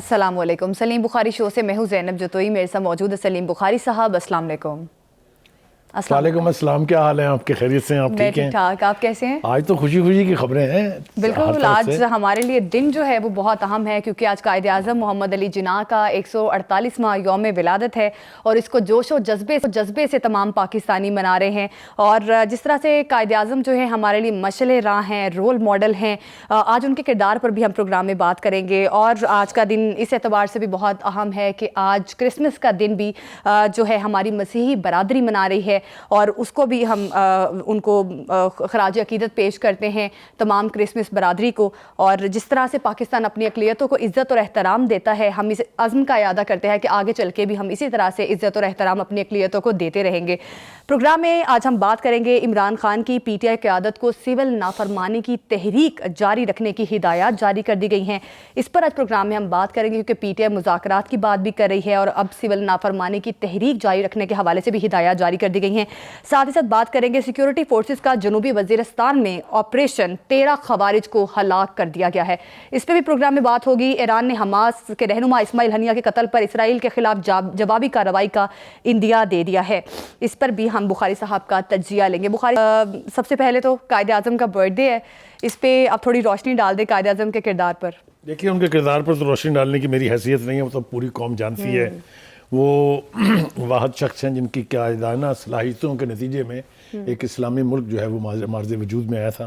السلام علیکم. سلیم بخاری شو سے میں ہوں زینب جتوئی. میرے ساتھ موجود ہے سلیم بخاری صاحب. السلام علیکم. وعلیکم السلام. کیا حال ہے آپ کے؟ خیریت سے ہیں؟ آپ ٹھیک ہیں؟ ٹھیک ٹھاک. آپ کیسے ہیں؟ آج تو خوشی خوشی کی خبریں ہیں. بالکل. آج ہمارے لیے دن جو ہے وہ بہت اہم ہے کیونکہ آج قائد اعظم محمد علی جناح کا 148واں یوم ولادت ہے اور اس کو جوش و جذبے سے تمام پاکستانی منا رہے ہیں. اور جس طرح سے قائد اعظم جو ہے ہمارے لیے مشعل راہ ہیں, رول ماڈل ہیں, آج ان کے کردار پر بھی ہم پروگرام میں بات کریں گے. اور آج کا دن اس اعتبار سے بھی بہت اہم ہے کہ آج کرسمس کا دن بھی جو ہے ہماری مسیحی برادری منا رہی ہے اور اس کو بھی ہم ان کو خراج عقیدت پیش کرتے ہیں تمام کرسمس برادری کو. اور جس طرح سے پاکستان اپنی اقلیتوں کو عزت اور احترام دیتا ہے, ہم اس عزم کا اعادہ کرتے ہیں کہ آگے چل کے بھی ہم اسی طرح سے عزت اور احترام اپنی اقلیتوں کو دیتے رہیں گے. پروگرام میں آج ہم بات کریں گے عمران خان کی پی ٹی آئی قیادت کو سول نافرمانی کی تحریک جاری رکھنے کی ہدایات جاری کر دی گئی ہیں. اس پر آج پروگرام میں ہم بات کریں گے کیونکہ پی ٹی آئی مذاکرات کی بات بھی کر رہی ہے اور اب سول نافرمانی کی تحریک جاری رکھنے کے حوالے سے بھی ہدایات جاری کر دی گئی ہیں. ساتھ ہی ساتھ بات کریں گے سیکیورٹی فورسز کا جنوبی وزیرستان میں آپریشن 13 خوارج کو ہلاک کر دیا گیا ہے. اس پہ بھی پروگرام میں بات ہوگی. ایران نے حماس کے رہنما اسماعیل ہنیہ کے قتل پر اسرائیل کے خلاف جوابی کارروائی کا اندیا دے دیا ہے. اس پر بھی ہم بخاری صاحب کا تجزیہ لیں گے. بخاری, سب سے پہلے تو قائد اعظم کا برتھ ڈے ہے, اس پہ آپ تھوڑی روشنی ڈال دیں قائد اعظم کے کردار پر. دیکھیے, ان کے کردار پر تو روشنی ڈالنے کی میری حیثیت نہیں ہے, وہ تو پوری قوم جانتی ہے. وہ واحد شخص ہیں جن کی قائدانہ صلاحیتوں کے نتیجے میں ایک اسلامی ملک جو ہے وہ مارز وجود میں آیا تھا.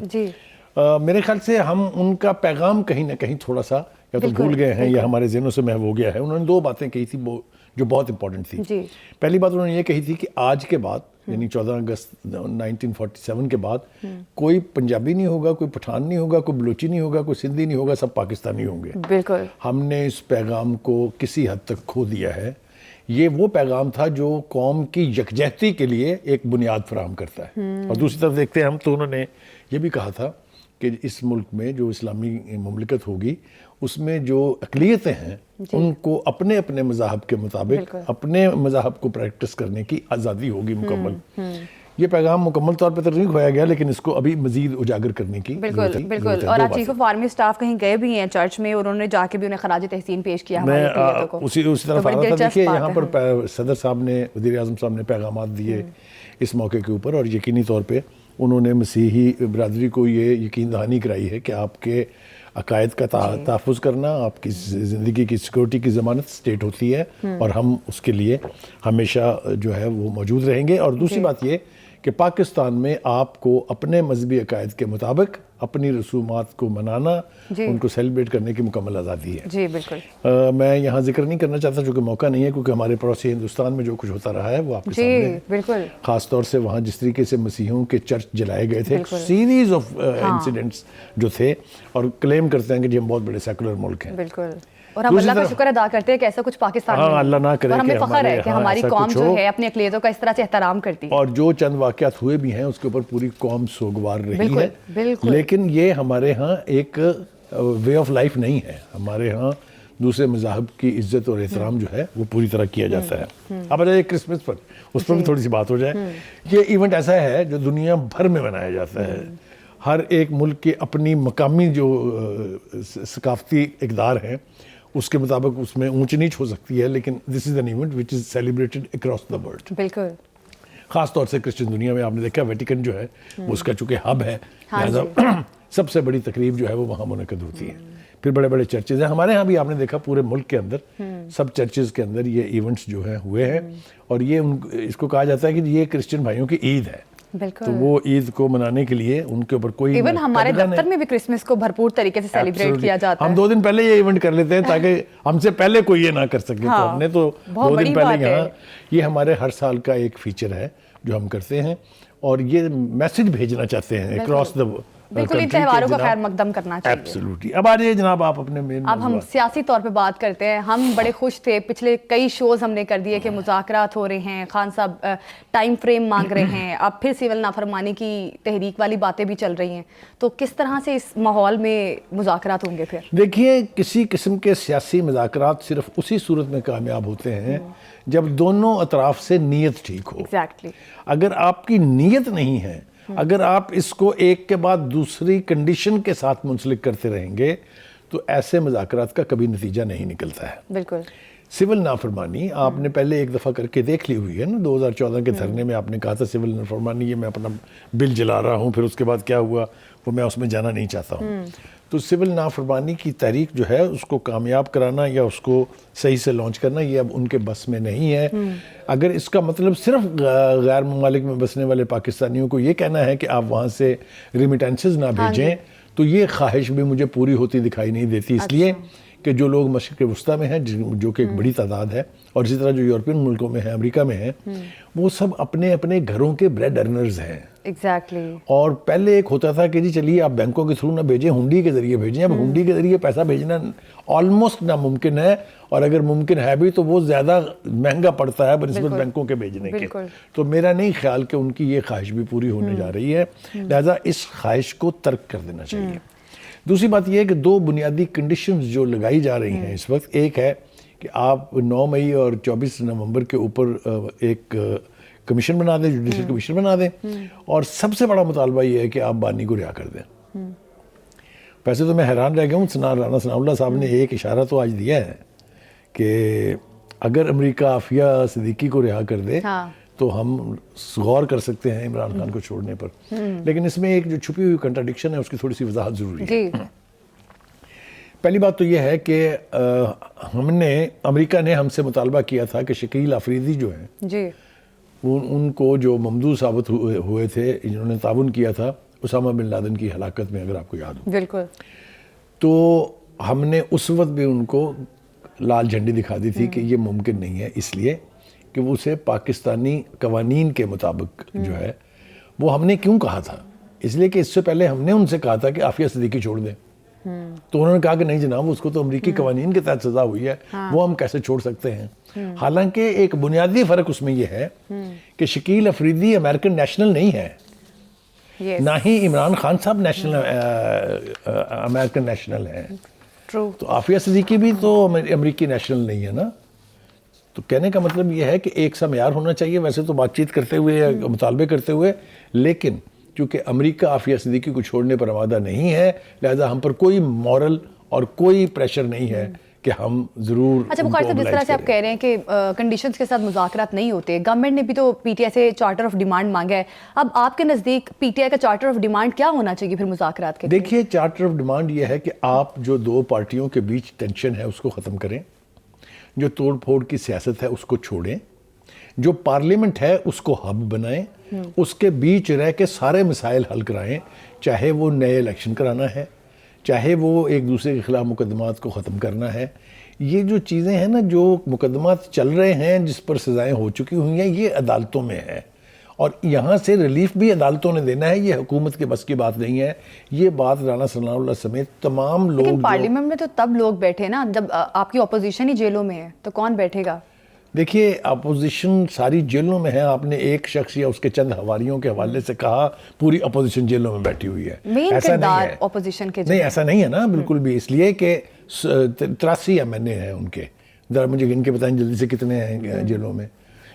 میرے خیال سے ہم ان کا پیغام کہیں نہ کہیں تھوڑا سا یا تو بھول گئے ہیں یا ہمارے ذہنوں سے محو ہو گیا ہے. انہوں نے 2 باتیں کہی تھی جو بہت امپورٹنٹ تھی. پہلی بات انہوں نے یہ کہی تھی کہ آج کے بعد یعنی 14 اگست 1947 کے بعد کوئی پنجابی نہیں ہوگا, کوئی پٹھان نہیں ہوگا, کوئی بلوچی نہیں ہوگا, کوئی سندھی نہیں ہوگا, سب پاکستانی ہوں گے. بالکل. ہم نے اس پیغام کو کسی حد تک کھو دیا ہے. یہ وہ پیغام تھا جو قوم کی یکجہتی کے لیے ایک بنیاد فراہم کرتا ہے. اور دوسری طرف دیکھتے ہیں ہم تو انہوں نے یہ بھی کہا تھا کہ اس ملک میں جو اسلامی مملکت ہوگی اس میں جو اقلیتیں ہیں ان کو اپنے اپنے مذاہب کے مطابق اپنے مذاہب کو پریکٹس کرنے کی آزادی ہوگی مکمل. یہ پیغام مکمل طور پہ تو نہیں کھویا گیا لیکن اس کو ابھی مزید اجاگر کرنے کی ضرورت ہے. بالکل. اور چیف آف آرمی اسٹاف کہیں گئے بھی ہیں چرچ میں اور انہوں نے جا کے بھی انہیں خراج تحسین پیش کیا. میں اسی طرف آ رہا تھا. دیکھیے, یہاں پر صدر صاحب نے, وزیر اعظم صاحب نے پیغامات دیے اس موقع کے اوپر اور یقینی طور پہ انہوں نے مسیحی برادری کو یہ یقین دہانی کرائی ہے کہ آپ کے عقائد کا تحفظ کرنا, آپ کی زندگی کی سیکورٹی کی ضمانت اسٹیٹ ہوتی ہے اور ہم اس کے لیے ہمیشہ جو ہے وہ موجود رہیں گے. اور دوسری بات یہ کہ پاکستان میں آپ کو اپنے مذہبی عقائد کے مطابق اپنی رسومات کو منانا, ان کو سیلیبریٹ کرنے کی مکمل آزادی ہے. جی بالکل. میں یہاں ذکر نہیں کرنا چاہتا چونکہ موقع نہیں ہے, کیونکہ ہمارے پڑوسی ہندوستان میں جو کچھ ہوتا رہا ہے وہ آپ کے سامنے ہے. بالکل. خاص طور سے وہاں جس طریقے سے مسیحیوں کے چرچ جلائے گئے تھے, سیریز آف انسیڈنٹس جو تھے, اور کلیم کرتے ہیں کہ جی ہم بہت بڑے سیکولر ملک ہیں. بالکل. اور ہم اللہ کا شکر ادا کرتے ہیں کہ ایسا کچھ پاکستان میں اللہ نہ کرے, اور ہمیں فخر ہے کہ ہماری قوم جو ہے اپنی اقلیتوں کا اس طرح سے احترام کرتی ہے. اور جو چند واقعات ہوئے بھی ہیں اس کے اوپر پوری قوم سوگوار رہی ہے. لیکن یہ ہمارے ہاں ایک وے آف لائف نہیں ہے. ہمارے ہاں دوسرے مذاہب کی عزت اور احترام جو ہے وہ پوری طرح کیا جاتا ہے. اب آ جائے کرسمس پر, اس پر بھی تھوڑی سی بات ہو جائے. یہ ایونٹ ایسا ہے جو دنیا بھر میں منایا جاتا ہے. ہر ایک ملک کی اپنی مقامی جو ثقافتی اقدار ہیں اس کے مطابق اس میں اونچ نیچ ہو سکتی ہے, لیکن this is an event which is celebrated across the world. بالکل. خاص طور سے کرسچن دنیا میں آپ نے دیکھا ویٹیکن جو ہے وہ اس کا چونکہ ہب ہے, لہٰذا سب سے بڑی تقریب جو ہے وہ وہاں منعقد ہوتی ہے. پھر بڑے بڑے چرچز ہیں. ہمارے ہاں بھی آپ نے دیکھا پورے ملک کے اندر سب چرچز کے اندر یہ ایونٹس جو ہیں ہوئے ہیں, اور یہ اس کو کہا جاتا ہے کہ یہ کرسچن بھائیوں کی عید ہے. تو وہ عید کو منانے کے لیے ان کے اوپر کوئی ایون ہمارے دفتر میں بھی کرسمس کو بھرپور طریقے سے سیلیبریٹ کیا جاتا ہے. ہم 2 دن پہلے یہ ایونٹ کر لیتے ہیں تاکہ ہم سے پہلے کوئی یہ نہ کر سکے. تو ہم نے تو 2 دن پہلے یہاں, یہ ہمارے ہر سال کا ایک فیچر ہے جو ہم کرتے ہیں اور یہ میسج بھیجنا چاہتے ہیں اکراس دا بالکل ان تہواروں کا خیر مقدم کرنا چاہیے. ایبسلیوٹلی. اب آ جائیے جناب آپ اپنے مین. اب ہم سیاسی طور پہ بات کرتے ہیں. ہم بڑے خوش تھے, پچھلے کئی شوز ہم نے کر دیے کہ مذاکرات ہو رہے ہیں, خان صاحب ٹائم فریم مانگ رہے ہیں, اب پھر سول نافرمانی کی تحریک والی باتیں بھی چل رہی ہیں. تو کس طرح سے اس ماحول میں مذاکرات ہوں گے پھر؟ دیکھیے, کسی قسم کے سیاسی مذاکرات صرف اسی صورت میں کامیاب ہوتے ہیں جب دونوں اطراف سے نیت ٹھیک ہو. ایگزیکٹلی. اگر آپ کی نیت نہیں ہے, اگر آپ اس کو ایک کے بعد دوسری کنڈیشن کے ساتھ منسلک کرتے رہیں گے تو ایسے مذاکرات کا کبھی نتیجہ نہیں نکلتا ہے. بالکل. سول نافرمانی آپ نے پہلے ایک دفعہ کر کے دیکھ لی ہوئی ہے نا, 2014 کے دھرنے میں آپ نے کہا تھا سول نافرمانی یہ میں اپنا بل جلا رہا ہوں, پھر اس کے بعد کیا ہوا وہ میں اس میں جانا نہیں چاہتا ہوں. تو سول نافرمانی کی تحریک جو ہے اس کو کامیاب کرانا یا اس کو صحیح سے لانچ کرنا یہ اب ان کے بس میں نہیں ہے. اگر اس کا مطلب صرف غیر ممالک میں بسنے والے پاکستانیوں کو یہ کہنا ہے کہ آپ وہاں سے ریمیٹنسز نہ بھیجیں, تو یہ خواہش بھی مجھے پوری ہوتی دکھائی نہیں دیتی, اس لیے کہ جو لوگ مشرق وسطیٰ میں ہیں جو کہ ایک بڑی تعداد ہے, اور اسی طرح جو یورپین ملکوں میں ہیں, امریکہ میں ہیں, وہ سب اپنے اپنے گھروں کے بریڈ ارنرز ہیں. ایگزیکٹلی. اور پہلے ایک ہوتا تھا کہ جی چلیے آپ بینکوں کے تھرو نہ بھیجیں, ہنڈی کے ذریعے بھیجیں. اب ہنڈی کے ذریعے پیسہ بھیجنا آلموسٹ ناممکن ہے, اور اگر ممکن ہے بھی تو وہ زیادہ مہنگا پڑتا ہے بنسبت بینکوں کے بھیجنے کے. تو میرا نہیں خیال کہ ان کی یہ خواہش بھی پوری ہونے جا رہی ہے, لہذا اس خواہش کو ترک کر دینا چاہیے. دوسری بات یہ ہے کہ 2 بنیادی کنڈیشنز جو لگائی جا رہی ہیں اس وقت, ایک ہے کہ آپ 9 مئی اور 24 نومبر کے اوپر ایک کمیشن بنا دیں, جوڈیشل کمیشن بنا دیں, اور سب سے بڑا مطالبہ یہ ہے کہ آپ بانی کو رہا کر دیں. ویسے تو میں حیران رہ گیا ہوں, رانا ثناء اللہ صاحب نے ایک اشارہ تو آج دیا ہے کہ اگر امریکہ عافیہ صدیقی کو رہا کر دے تو ہم غور کر سکتے ہیں عمران خان کو چھوڑنے پر. لیکن اس میں ایک جو چھپی ہوئی کنٹراڈکشن ہے اس کی تھوڑی سی وضاحت ضروری ہے. پہلی بات تو یہ ہے کہ امریکہ نے ہم سے مطالبہ کیا تھا کہ شکیل آفریدی جو ہیں ان کو جو ممدوح ثابت ہوئے تھے, جنہوں نے تعاون کیا تھا اسامہ بن لادن کی ہلاکت میں, اگر آپ کو یاد ہو, بالکل, تو ہم نے اس وقت بھی ان کو لال جھنڈی دکھا دی تھی کہ یہ ممکن نہیں ہے, اس لیے کہ وہ اسے پاکستانی قوانین کے مطابق جو ہے وہ ہم نے کیوں کہا تھا, اس لیے کہ اس سے پہلے ہم نے ان سے کہا تھا کہ عافیہ صدیقی چھوڑ دیں, تو انہوں نے کہا کہ نہیں جناب اس کو تو امریکی قوانین کے تحت سزا ہوئی ہے, وہ ہم کیسے چھوڑ سکتے ہیں. حالانکہ ایک بنیادی فرق اس میں یہ ہے کہ شکیل آفریدی امریکن نیشنل نہیں ہے, نہ ہی عمران خان صاحب نیشنل امریکن نیشنل ہیں. تو عافیہ صدیقی بھی تو امریکی نیشنل نہیں ہے نا. تو کہنے کا مطلب یہ ہے کہ ایک سا معیار ہونا چاہیے ویسے تو بات چیت کرتے ہوئے یا مطالبے کرتے ہوئے, لیکن چونکہ امریکہ عافیہ صدیقی کو چھوڑنے پر آمادہ نہیں ہے, لہذا ہم پر کوئی مورل اور کوئی پریشر نہیں ہے کہ ہم ضرور. اچھا بخاری صاحب, جس طرح سے آپ کہہ رہے ہیں کہ کنڈیشنز کے ساتھ مذاکرات نہیں ہوتے, گورنمنٹ نے بھی تو پی ٹی آئی سے چارٹر آف ڈیمانڈ مانگا ہے, اب آپ کے نزدیک پی ٹی آئی کا چارٹر آف ڈیمانڈ کیا ہونا چاہیے پھر مذاکرات کے؟ دیکھیے چارٹر آف ڈیمانڈ یہ ہے کہ آپ جو 2 پارٹیوں کے بیچ ٹینشن ہے اس کو ختم کریں, جو توڑ پھوڑ کی سیاست ہے اس کو چھوڑیں, جو پارلیمنٹ ہے اس کو ہب بنائیں, اس کے بیچ رہ کے سارے مسائل حل کرائیں, چاہے وہ نئے الیکشن کرانا ہے, چاہے وہ ایک دوسرے کے خلاف مقدمات کو ختم کرنا ہے. یہ جو چیزیں ہیں نا, جو مقدمات چل رہے ہیں جس پر سزائیں ہو چکی ہوئی ہیں, یہ عدالتوں میں ہے, اور یہاں سے ریلیف بھی عدالتوں نے دینا ہے, یہ حکومت کے بس کی بات نہیں ہے. یہ بات رانا ثناء اللہ سمیت تمام لوگ, لیکن پارلیمنٹ میں تو تب لوگ بیٹھے نا جب آپ کی اپوزیشن ہی جیلوں میں ہے, تو کون بیٹھے گا؟ دیکھیے اپوزیشن ساری جیلوں میں ہے, آپ نے ایک شخص یا اس کے چند حواریوں کے حوالے سے کہا پوری اپوزیشن جیلوں میں بیٹھی ہوئی ہے. مین کردار اپوزیشن کے نہیں, ایسا نہیں ہے نا بالکل بھی, اس لیے کہ 83 MNA ہیں ان کے, ذرا مجھے گن کے بتائیں جلدی سے کتنے ہیں جیلوں میں.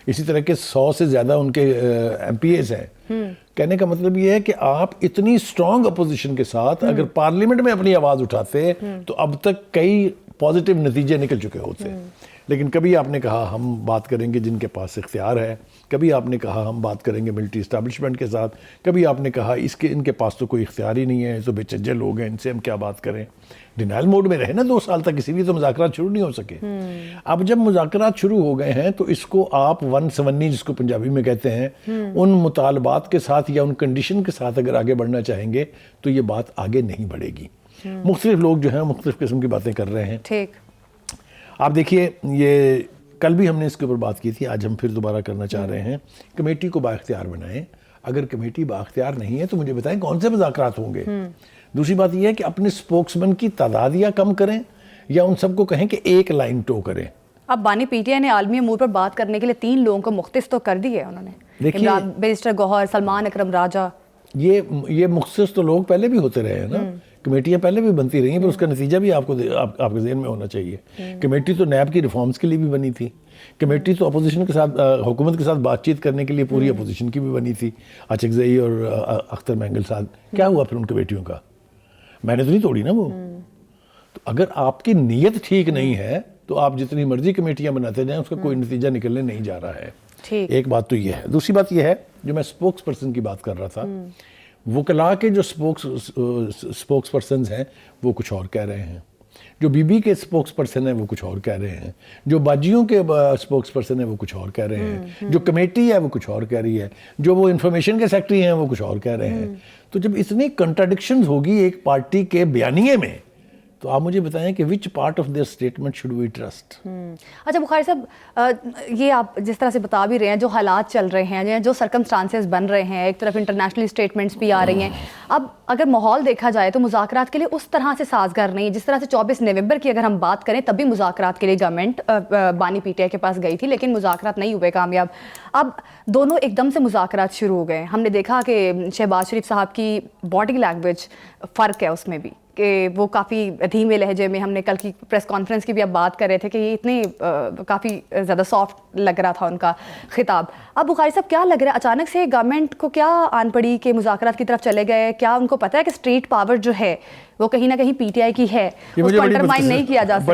اسی طرح کے 100 سے زیادہ ان کے MPAs ہیں. کہنے کا مطلب یہ ہے کہ آپ اتنی اسٹرانگ اپوزیشن کے ساتھ اگر پارلیمنٹ میں اپنی آواز اٹھاتے تو اب تک کئی پازیٹیو نتیجے نکل چکے ہوتے. لیکن کبھی آپ نے کہا ہم بات کریں گے جن کے پاس اختیار ہے, کبھی آپ نے کہا ہم بات کریں گے ملٹری اسٹیبلشمنٹ کے ساتھ, کبھی آپ نے کہا ان کے پاس تو کوئی اختیار ہی نہیں ہے, تو بے چجے لوگ ہیں, ان سے ہم کیا بات کریں. ڈینائل موڈ میں رہے نا 2 سال تک, اسی لیے تو مذاکرات شروع نہیں ہو سکے. اب جب مذاکرات شروع ہو گئے ہیں تو اس کو آپ 170 جس کو پنجابی میں کہتے ہیں, ان مطالبات کے ساتھ یا ان کنڈیشن کے ساتھ اگر آگے بڑھنا چاہیں گے تو یہ بات آگے نہیں بڑھے گی. مختلف لوگ جو ہیں مختلف قسم کی باتیں کر رہے ہیں. ٹھیک, آپ دیکھیے یہ کل بھی ہم نے اس کے اوپر بات کی تھی, آج ہم پھر دوبارہ کرنا چاہ رہے ہیں. کمیٹی کو بااختیار بنائیں. اگر کمیٹی بااختیار نہیں ہے تو مجھے بتائیں کون سے مذاکرات ہوں گے. دوسری بات یہ ہے کہ اپنے سپوکسمن کی تعداد یا کم کریں یا ان سب کو کہیں کہ ایک لائن ٹو کریں. اب بانی پی ٹی آئی نے عالمی امور پر بات کرنے کے لیے 3 لوگوں کو مختص تو کر دی ہے انہوں نے, بیرسٹر گوہر, سلمان اکرم راجہ. یہ مختص تو لوگ پہلے بھی ہوتے رہے ہیں نا, کمیٹیاں پہلے بھی بنتی رہی ہیں, پر اس کا نتیجہ بھی آپ کے ذہن میں ہونا چاہیے. کمیٹی تو نیب کی ریفارمز کے لیے بھی بنی تھی, کمیٹی تو اپوزیشن کے ساتھ حکومت کے ساتھ بات چیت کرنے کے لیے پوری اپوزیشن کی بھی بنی تھی. اچکزئی اور اختر مینگل صاحب, کیا ہوا پھر ان کمیٹیوں کا؟ میں نے تو نہیں توڑی نا وہ. تو اگر آپ کی نیت ٹھیک نہیں ہے تو آپ جتنی مرضی کمیٹیاں بناتے جائیں اس کا کوئی نتیجہ نکلنے نہیں جا رہا ہے. ایک بات تو یہ ہے. دوسری بات یہ ہے جو میں سپوکس پرسن کی بات کر رہا تھا, وکلاء کے جو سپوکس پرسنز ہیں وہ کچھ اور کہہ رہے ہیں, جو بی بی کے سپوکس پرسن ہیں وہ کچھ اور کہہ رہے ہیں, جو باجیوں کے سپوکس پرسن ہیں وہ کچھ اور کہہ رہے ہیں, جو کمیٹی ہے وہ کچھ اور کہہ رہی ہے, جو وہ انفارمیشن کے سیکٹری ہیں وہ کچھ اور کہہ رہے ہیں. تو جب اتنی کنٹراڈکشنز ہوگی ایک پارٹی کے بیانیے میں, تو آپ مجھے بتائیں کہ which part of their statement should we trust. اچھا بخاری صاحب, یہ آپ جس طرح سے بتا بھی رہے ہیں, جو حالات چل رہے ہیں, جو سرکمسٹانسز بن رہے ہیں, ایک طرف انٹرنیشنل اسٹیٹمنٹس بھی آ رہی ہیں, اب اگر ماحول دیکھا جائے تو مذاکرات کے لیے اس طرح سے سازگار نہیں. جس طرح سے 24 نومبر کی اگر ہم بات کریں تب بھی مذاکرات کے لیے گورنمنٹ بانی پی ٹی آئی کے پاس گئی تھی, لیکن مذاکرات نہیں ہوئے کامیاب. اب دونوں ایک دم سے مذاکرات شروع ہو گئے. ہم نے دیکھا کہ شہباز شریف صاحب کی باڈی لینگویج فرق ہے اس میں بھی, کہ وہ کافی دھیمے لہجے میں, ہم نے کل کی پریس کانفرنس کی بھی اب بات کر رہے تھے کہ یہ اتنے کافی زیادہ سافٹ لگ رہا تھا ان کا خطاب. اب بخاری صاحب کیا لگ رہا ہے, اچانک سے گورنمنٹ کو کیا آن پڑی کہ مذاکرات کی طرف چلے گئے؟ کیا ان کو پتہ ہے کہ اسٹریٹ پاور جو ہے وہ کہیں نہ کہیں پی ٹی آئی کی ہے, اس کو انڈرمائن نہیں کیا جا سکتا,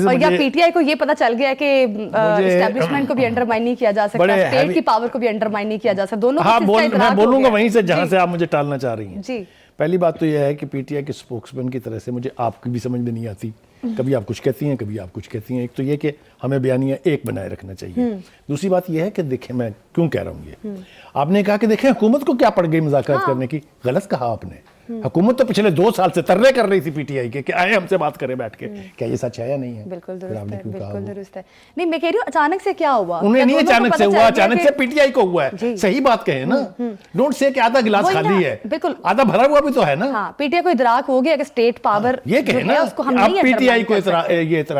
اور یا پی ٹی آئی کو یہ پتہ چل گیا کہ اسٹیبلشمنٹ کو بھی انڈرمائن نہیں کیا جا سکتا, اسٹیٹ کی پاور کو بھی انڈرمائن نہیں کیا جا سکتا. دونوں میں بولوں گا وہیں سے جہاں سے آپ مجھے ٹالنا چاہ رہی ہیں. جی, پہلی بات تو یہ ہے کہ پی ٹی آئی کے اسپوکس مین کی طرح سے مجھے آپ کی بھی سمجھ میں نہیں آتی. کبھی آپ کچھ کہتی ہیں, کبھی آپ کچھ کہتی ہیں. ایک تو یہ کہ ہمیں بیانیہ ایک بنائے رکھنا چاہیے. دوسری بات یہ ہے کہ دیکھیں, میں کیوں کہہ رہا ہوں یہ, آپ نے کہا کہ دیکھیں حکومت کو کیا پڑ گئی مذاکرات کرنے کی. غلط کہا آپ نے. حکومت تو پچھلے 2 سال سے ترلے کر رہی تھی پی ٹی آئی کے کہ آئے ہم سے بات کریں بیٹھ کے. کیا یہ سچ ہے یا نہیں ہے؟ بالکل درست ہے, بالکل درست ہے. نہیں, میں کہہ رہی ہوں اچانک سے کیا ہوا. انہیں نہیں اچانک سے ہوا, اچانک سے پی ٹی آئی کو ہوا ہے. صحیح بات کہیں نا, ڈونٹ سے کہ آدھا گلاس خالی ہے, بالکل آدھا بھرا ہوا بھی تو ہے نا. ہاں, پی ٹی آئی کو ادراک ہو گیا کہ اسٹیٹ پاور یہ کہیں نا, اب پی ٹی آئی کو یہ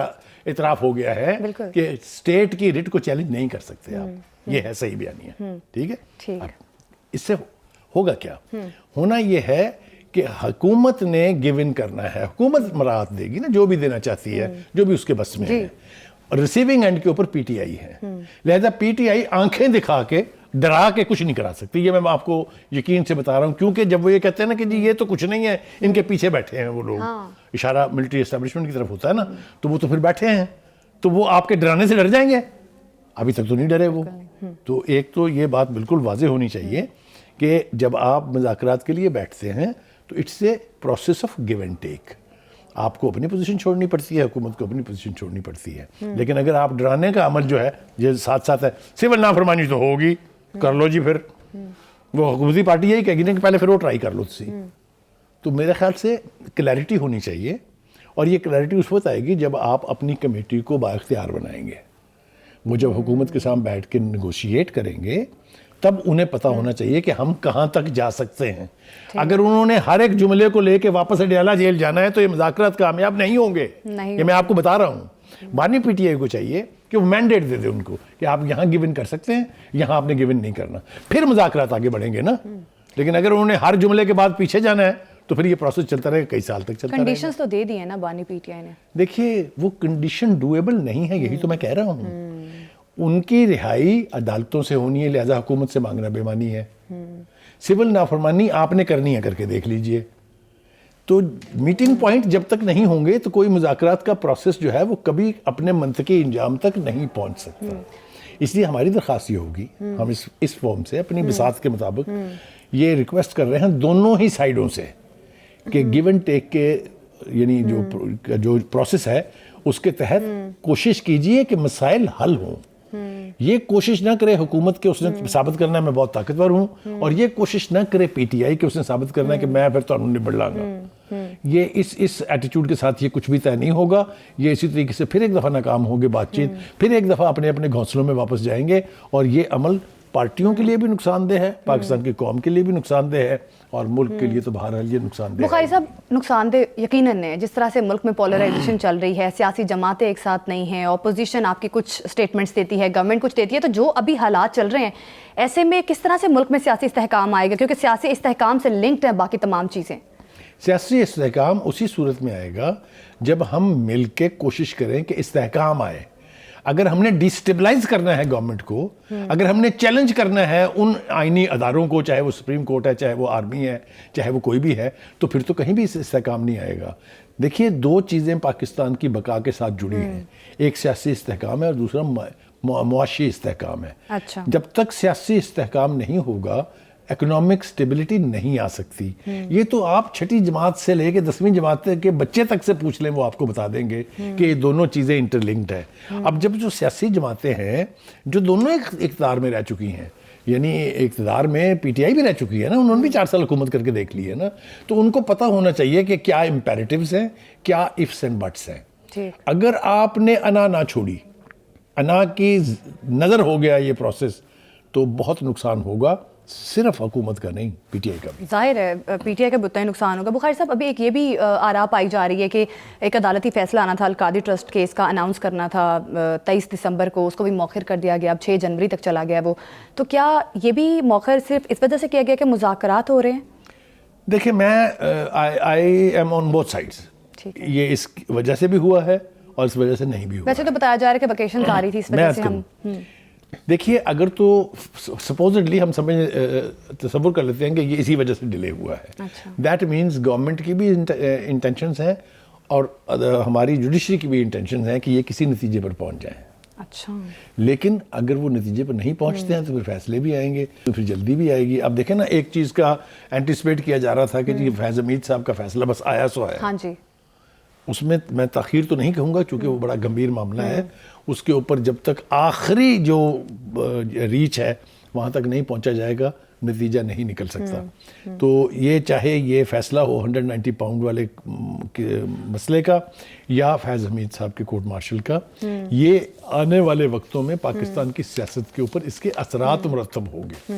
اعتراف ہو گیا ہے کہ اسٹیٹ کی ریٹ کو چیلنج نہیں کر سکتے آپ. یہ ہے صحیح بیانیہ. ٹھیک ہے, اس سے ہوگا کیا؟ ہونا یہ ہے کہ حکومت نے گیو ان کرنا ہے. حکومت مراعات دے گی نا جو بھی دینا چاہتی ہے, جو بھی اس کے بس میں ہے. ریسیونگ اینڈ کے اوپر پی ٹی آئی ہے. لہذا پی ٹی آئی آنکھیں دکھا کے ڈرا کے کچھ نہیں کرا سکتی. یہ میں آپ کو یقین سے بتا رہا ہوں, کیونکہ جب وہ یہ کہتے ہیں نا کہ جی یہ تو کچھ نہیں ہے, ان کے پیچھے بیٹھے ہیں وہ لوگ, اشارہ ملٹری اسٹیبلشمنٹ کی طرف ہوتا ہے نا, تو وہ تو پھر بیٹھے ہیں, تو وہ آپ کے ڈرانے سے ڈر جائیں گے. ابھی تک تو نہیں ڈرے وہ. تو ایک تو یہ بات بالکل واضح ہونی چاہیے کہ جب آپ مذاکرات کے لیے بیٹھتے ہیں تو it's a process of give and take. آپ کو اپنی پوزیشن چھوڑنی پڑتی ہے, حکومت کو اپنی پوزیشن چھوڑنی پڑتی ہے. لیکن اگر آپ ڈرانے کا عمل جو ہے یہ ساتھ ساتھ ہے, سول نافرمانی تو ہوگی, کر لو جی, پھر وہ حکومتی پارٹی یہی کہے گی کہ پہلے پھر وہ ٹرائی کر لو تسی. تو میرے خیال سے کلیئرٹی ہونی چاہیے, اور یہ کلیئرٹی اس وقت آئے گی جب آپ اپنی کمیٹی کو بااختیار بنائیں گے. وہ جب حکومت کے سامنے بیٹھ کے نیگوشیٹ کریں گے تب انہیں پتہ ہونا چاہیے کہ ہم کہاں تک جا سکتے ہیں. اگر انہوں نے ہر ایک جملے کو لے کے واپس اڈیالہ جیل جانا ہے تو یہ مذاکرات کامیاب نہیں ہوں گے. یہ میں آپ کو بتا رہا ہوں. بانی پی ٹی آئی کو چاہیے کہ وہ مینڈیٹ دے دے ان کو کہ آپ یہاں گیو ان کر سکتے ہیں, یہاں آپ نے گیو ان نہیں کرنا, پھر مذاکرات آگے بڑھیں گے نا. لیکن اگر انہوں نے ہر جملے کے بعد پیچھے جانا ہے تو پھر یہ پروسیس چلتا رہے گا, کئی سال تک چلتا رہے گا. کنڈیشنز تو دے دی ہیں نا بانی پی ٹی آئی نے. دیکھیے وہ کنڈیشن ڈویبل نہیں ہے, یہی تو میں کہہ رہا ہوں. ان کی رہائی عدالتوں سے ہونی ہے, لہذا حکومت سے مانگنا بے معنی ہے. سول نافرمانی آپ نے کرنی ہے, کر کے دیکھ لیجئے. تو میٹنگ پوائنٹ جب تک نہیں ہوں گے تو کوئی مذاکرات کا پروسیس جو ہے وہ کبھی اپنے منطقی انجام تک نہیں پہنچ سکتا. اس لیے ہماری درخواست یہ ہوگی, ہم اس فارم سے اپنی بساط کے مطابق یہ ریکویسٹ کر رہے ہیں دونوں ہی سائیڈوں سے کہ گیو اینڈ ٹیک کے یعنی جو پروسیس ہے اس کے تحت کوشش کیجئے کہ مسائل حل ہوں. یہ کوشش نہ کرے حکومت کہ اس نے ثابت کرنا ہے میں بہت طاقتور ہوں, اور یہ کوشش نہ کرے پی ٹی آئی کہ اس نے ثابت کرنا ہے کہ میں پھر تو نبڑ لاں گا. یہ اس ایٹیٹیوڈ کے ساتھ یہ کچھ بھی طے نہیں ہوگا. یہ اسی طریقے سے پھر ایک دفعہ ناکام ہوگی بات چیت, پھر ایک دفعہ اپنے اپنے گھونسلوں میں واپس جائیں گے, اور یہ عمل پارٹیوں کے لیے بھی نقصان دہ ہے, پاکستان کی قوم کے لیے بھی نقصان دہ ہے, اور ملک کے لیے تو بہرحال یہ نقصان دہ ہے. بخاری صاحب نقصان دہ یقیناً ہے. جس طرح سے ملک میں پولرائزیشن چل رہی ہے, سیاسی جماعتیں ایک ساتھ نہیں ہیں, اپوزیشن آپ کی کچھ سٹیٹمنٹس دیتی ہے, گورنمنٹ کچھ دیتی ہے, تو جو ابھی حالات چل رہے ہیں ایسے میں کس طرح سے ملک میں سیاسی استحکام آئے گا؟ کیونکہ سیاسی استحکام سے لنکڈ ہیں باقی تمام چیزیں. سیاسی استحکام اسی صورت میں آئے گا جب ہم مل کے کوشش کریں کہ استحکام آئے. اگر ہم نے ڈیسٹیبلائز کرنا ہے گورنمنٹ کو, اگر ہم نے چیلنج کرنا ہے ان آئینی اداروں کو, چاہے وہ سپریم کورٹ ہے, چاہے وہ آرمی ہے, چاہے وہ کوئی بھی ہے, تو پھر تو کہیں بھی استحکام نہیں آئے گا. دیکھیے 2 چیزیں پاکستان کی بقا کے ساتھ جڑی ہیں, ایک سیاسی استحکام ہے اور دوسرا معاشی استحکام ہے. اچھا. جب تک سیاسی استحکام نہیں ہوگا اکنامک سٹیبلٹی نہیں آ سکتی. یہ تو آپ 6ٹھی جماعت سے لے کے 10ویں جماعت کے بچے تک سے پوچھ لیں, وہ آپ کو بتا دیں گے کہ یہ دونوں چیزیں انٹرلنکڈ ہیں. اب جب جو سیاسی جماعتیں ہیں جو دونوں اقتدار میں رہ چکی ہیں, یعنی اقتدار میں پی ٹی آئی بھی رہ چکی ہے نا, انہوں نے بھی 4 سال حکومت کر کے دیکھ لی ہے نا, تو ان کو پتہ ہونا چاہیے کہ کیا امپیریٹیوز ہیں, کیا ifs and buts ہیں. اگر آپ نے انا نہ چھوڑی, انا کی نظر ہو گیا یہ پروسیس, تو بہت نقصان ہوگا, صرف حکومت کا نہیں, پی ٹی آئی کا بھی. ظاہر ہے پی ٹی آئی کا بہت نقصان ہوگا. بخاری صاحب ابھی ایک یہ بھی آراء پائی جا رہی ہے کہ ایک عدالتی فیصلہ آنا تھا القادری ٹرسٹ کیس کا, اناؤنس کرنا تھا 23 دسمبر کو, اس کو بھی مؤخر کر دیا گیا, اب 6 جنوری تک چلا گیا وہ. تو کیا یہ بھی مؤخر صرف اس وجہ سے کیا گیا کہ مذاکرات ہو رہے ہیں؟ دیکھیں میں I am on both sides, یہ اس وجہ سے بھی ہوا ہے اور اس وجہ سے نہیں بھی ہوا. ویسے تو بتایا جا رہا ہے کہ ویکیشن آ رہی تھی, اس وجہ سے ہم دیکھیے اگر تو سپوزڈلی ہم تصور کر لیتے ہیں کہ یہ اسی وجہ سے ڈیلے ہوا ہے, دیٹ مینز گورنمنٹ کی بھی انٹینشنز ہیں اور ہماری جوڈیشری کی بھی انٹینشنز ہیں کہ یہ کسی نتیجے پر پہنچ جائیں. اچھا. لیکن اگر وہ نتیجے پر نہیں پہنچتے ہیں تو پھر فیصلے بھی آئیں گے, تو پھر جلدی بھی آئے گی. اب دیکھیں نا, ایک چیز کا اینٹیسپیٹ کیا جا رہا تھا کہ جی فیض حمید صاحب کا فیصلہ بس آیا سو آیا. ہاں جی. اس میں میں تاخیر تو نہیں کہوں گا کیونکہ وہ بڑا گمبھیر معاملہ ہے, اس کے اوپر جب تک آخری جو ریچ ہے وہاں تک نہیں پہنچا جائے گا نتیجہ نہیں نکل سکتا. تو یہ چاہے یہ فیصلہ ہو 190 پاؤنڈ والے مسئلے کا یا فیض حمید صاحب کے کورٹ مارشل کا, یہ آنے والے وقتوں میں پاکستان کی سیاست کے اوپر اس کے اثرات مرتب ہوں گے.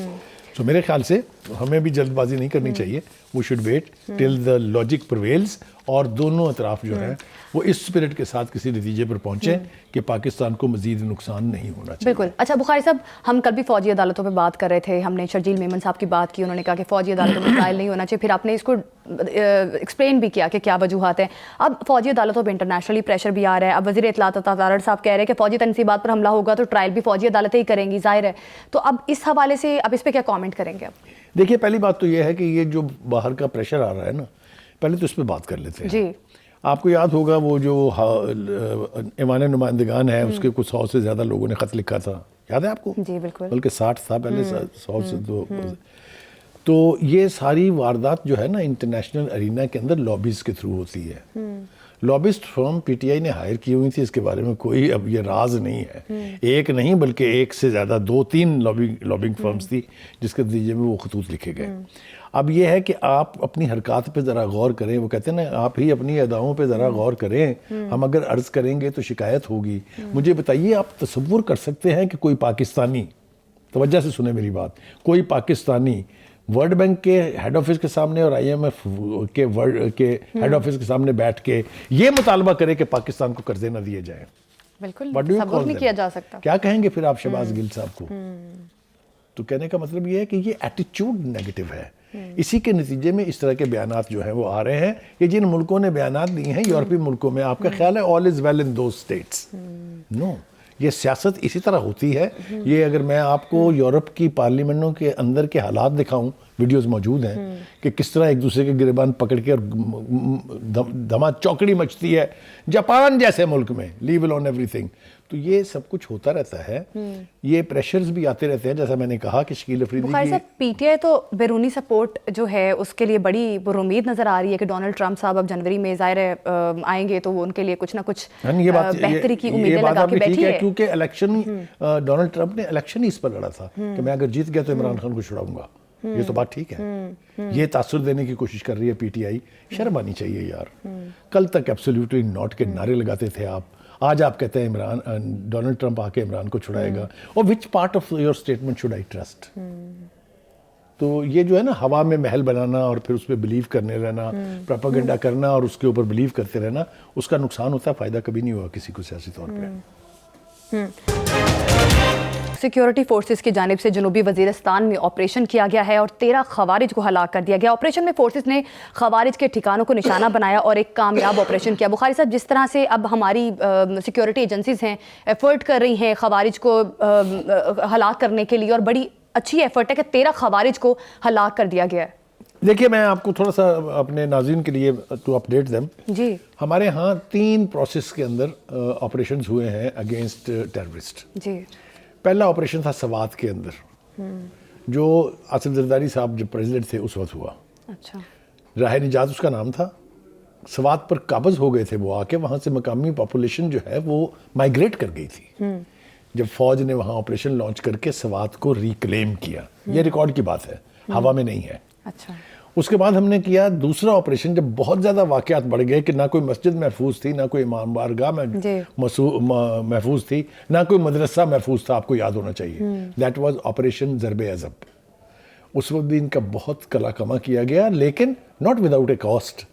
تو میرے خیال سے ہمیں بھی جلد بازی نہیں کرنی چاہیے, we should wait till the logic prevails, اور دونوں اطراف جو ہیں وہ اس اسپرٹ کے ساتھ کسی نتیجے پر پہنچیں کہ پاکستان کو مزید نقصان نہیں ہونا چاہیے. بالکل. اچھا بخاری صاحب, ہم کل بھی فوجی عدالتوں پہ بات کر رہے تھے, ہم نے شرجیل میمن صاحب کی بات کی, انہوں نے کہا کہ فوجی عدالتوں میں ٹرائل نہیں ہونا چاہیے, پھر آپ نے اس کو ایکسپلین بھی کیا کہ کیا وجوہات ہیں. اب فوجی عدالتوں پہ انٹرنیشنلی پریشر بھی آ رہا ہے, اب وزیر اطلاعات عطا تارڑ صاحب کہہ رہے ہیں کہ فوجی تنصیبات پر حملہ ہوگا تو ٹرائل بھی فوجی عدالتیں ہی کریں گی, ظاہر ہے. تو اب اس حوالے سے اب اس پہ کیا کامنٹ کریں گے؟ اب دیکھیے پہلی بات تو یہ ہے کہ یہ جو باہر کا پریشر آ رہا ہے نا, پہلے تو اس پہ بات کر لیتے ہیں. جی. آپ کو یاد ہوگا وہ جو ایوان نمائندگان ہے اس کے کچھ 100 سے زیادہ لوگوں نے خط لکھا تھا, یاد ہے آپ کو؟ جی بالکل. بلکہ 60 تھا پہلے, 100 سے تو یہ ساری واردات جو ہے نا انٹرنیشنل ارینا کے اندر لابیز کے تھرو ہوتی ہے. لابسٹ فرم پی ٹی آئی نے ہائر کی ہوئی تھی, اس کے بارے میں کوئی اب یہ راز نہیں ہے. ایک نہیں بلکہ ایک سے زیادہ 2-3 لابنگ فرمز تھی جس کے نتیجے میں وہ خطوط لکھے گئے. اب یہ ہے کہ آپ اپنی حرکات پہ ذرا غور کریں, وہ کہتے ہیں نا آپ ہی اپنی اداؤں پہ ذرا غور کریں, ہم اگر عرض کریں گے تو شکایت ہوگی. مجھے بتائیے آپ تصور کر سکتے ہیں کہ کوئی پاکستانی, توجہ سے سنیں میری بات, کوئی پاکستانی ورلڈ بینک کے ہیڈ آفس کے سامنے اور آئی ایم ایف کے ہیڈ آفس کے سامنے بیٹھ کے یہ مطالبہ کرے کہ پاکستان کو قرضے نہ دیے جائیں؟ بالکل تصور نہیں کیا جا سکتا. کیا کہیں گے پھر آپ شہباز گل صاحب کو؟ تو کہنے کا مطلب یہ ہے کہ یہ ایٹیچیوڈ نیگیٹو ہے. اسی کے نتیجے میں اس طرح کے بیانات جو ہیں وہ آ رہے ہیں. یہ جن ملکوں نے بیانات دیے ہیں یورپی ملکوں میں, آپ کا خیال ہے all is well in those states؟ نو, یہ سیاست اسی طرح ہوتی ہے. یہ اگر میں آپ کو یورپ کی پارلیمنٹوں کے اندر کے حالات دکھاؤں, ویڈیوز موجود ہیں کہ کس طرح ایک دوسرے کے گریبان پکڑ کے اور دھما چوکڑی مچتی ہے جاپان جیسے ملک میں, لیو alone everything. تو یہ سب کچھ ہوتا رہتا ہے, یہ پریشرز بھی آتے رہتے ہیں. جیسا میں نے کہا کہ شکیل افریدی بخاری صاحب, پی ٹی آئی تو بیرونی سپورٹ جو ہے اس کے لیے بڑی پرامید نظر آ رہی ہے کہ ڈونلڈ ٹرمپ صاحب اب جنوری میں ظاہر آئیں گے تو وہ ان کے لیے کچھ نہ کچھ بہتری کی امیدیں لگا کے بیٹھی ہے. کیونکہ الیکشن ڈونلڈ ٹرمپ نے الیکشن ہی اس پر لڑا تھا کہ میں اگر جیت گیا تو عمران خان کو چھڑاؤں گا. یہ تو بات ٹھیک ہے, یہ تاثر دینے کی کوشش کر رہی ہے پی ٹی آئی. شرم آنی چاہیے یار. کل تک ایبسلیوٹلی ناٹ کے نعرے لگاتے تھے آپ, آج آپ کہتے ہیں ڈونلڈ ٹرمپ آ کے عمران کو چھڑائے گا. اور وچ part of your statement should I trust? تو یہ جو ہے نا ہوا میں محل بنانا اور پھر اس پہ بلیو کرنے رہنا, پروپیگنڈا کرنا اور اس کے اوپر بلیو کرتے رہنا, اس کا نقصان ہوتا ہے, فائدہ کبھی نہیں ہوا کسی کو سیاسی طور پہ. سیکیورٹی فورسز کی جانب سے جنوبی وزیرستان میں آپریشن کیا گیا ہے اور 13 خوارج کو ہلاک کر دیا گیا. آپریشن میں فورسز نے خوارج کے ٹھکانوں کو نشانہ بنایا اور ایک کامیاب آپریشن کیا. بخاری صاحب، جس طرح سے اب ہماری سیکیورٹی ایجنسیز ہیں ایفرٹ کر رہی ہیں خوارج کو ہلاک کرنے کے لیے، اور بڑی اچھی ایفرٹ ہے کہ 13 خوارج کو ہلاک کر دیا گیا ہے. دیکھیے، میں آپ کو تھوڑا سا اپنے ناظرین کے لیے ٹو اپڈیٹ دیم. جی، ہمارے ہاں 3 پروسیس کے اندر آپریشنز ہوئے ہیں اگینسٹ ٹیررسٹ. جی. پہلا آپریشن تھا سوات کے اندر، جو آصف زرداری صاحب جب پریزیڈنٹ تھے اس وقت ہوا. اچھا. راہ نجات اس کا نام تھا. سوات پر قابض ہو گئے تھے وہ آ کے، وہاں سے مقامی پاپولیشن جو ہے وہ مائیگریٹ کر گئی تھی. جب فوج نے وہاں آپریشن لانچ کر کے سوات کو ریکلیم کیا، یہ ریکارڈ کی بات ہے، ہوا میں نہیں ہے. اچھا. اس کے بعد ہم نے کیا دوسرا آپریشن جب بہت زیادہ واقعات بڑھ گئے کہ نہ کوئی مسجد محفوظ تھی، نہ کوئی امام بارگاہ محفوظ تھی، نہ کوئی مدرسہ محفوظ تھا. آپ کو یاد ہونا چاہیے that was operation Zarb Azb. اس وقت بھی ان کا بہت کلا کما کیا گیا، لیکن ناٹ وداؤٹ اے کاسٹ.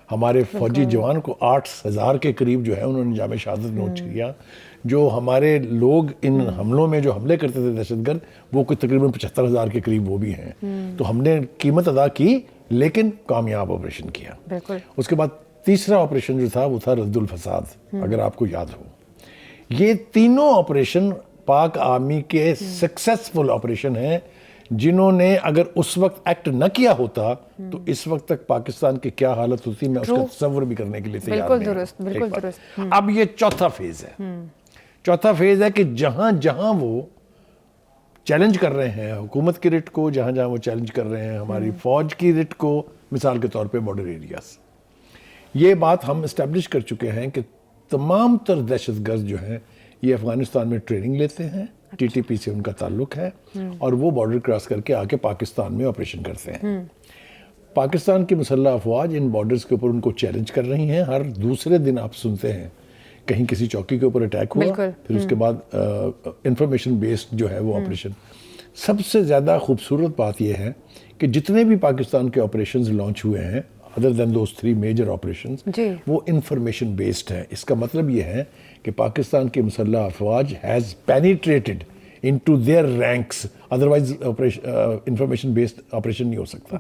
ہمارے فوجی جوان کو 8,000 کے قریب جو ہے انہوں نے جام شہادت نوٹ کیا. جو ہمارے لوگ ان حملوں میں جو حملے کرتے تھے دہشت گرد، وہ کوئی تقریباً 75,000 کے قریب وہ بھی ہیں. تو ہم نے قیمت ادا کی لیکن کامیاب آپریشن کیا. بالکل. اس کے بعد تیسرا آپریشن جو تھا وہ تھا رد الفساد، اگر آپ کو یاد ہو. یہ تینوں آپریشن پاک آرمی کے سکسیسفل آپریشن ہیں، جنہوں نے اگر اس وقت ایکٹ نہ کیا ہوتا تو اس وقت تک پاکستان کی کیا حالت ہوتی میں اس کا تصور بھی کرنے کے لیے تیار نہیں. بالکل درست، بالکل درست. اب یہ چوتھا فیز ہے. چوتھا فیز ہے کہ جہاں جہاں وہ چیلنج کر رہے ہیں حکومت کی رٹ کو، جہاں جہاں وہ چیلنج کر رہے ہیں ہماری فوج کی رٹ کو، مثال کے طور پہ بارڈر ایریاز. یہ بات ہم اسٹیبلش کر چکے ہیں کہ تمام تر دہشت گرد جو ہیں یہ افغانستان میں ٹریننگ لیتے ہیں، ٹی ٹی پی سے ان کا تعلق ہے، اور وہ بارڈر کراس کر کے آ کے پاکستان میں آپریشن کرتے ہیں. پاکستان کی مسلح افواج ان بارڈرز کے اوپر ان کو چیلنج کر رہی ہیں. ہر دوسرے دن آپ سنتے ہیں کہیں کسی چوکی کے اوپر اٹیک ہوا، پھر اس کے بعد انفارمیشن بیسڈ جو ہے وہ آپریشن. سب سے زیادہ خوبصورت بات یہ ہے کہ جتنے بھی پاکستان کے آپریشنز لانچ ہوئے ہیں other than those 3 major operations, وہ انفارمیشن بیسڈ ہیں. اس کا مطلب یہ ہے کہ پاکستان کی مسلح افواج has پینیٹریٹڈ into their ranks, otherwise information based operation نہیں ہو سکتا.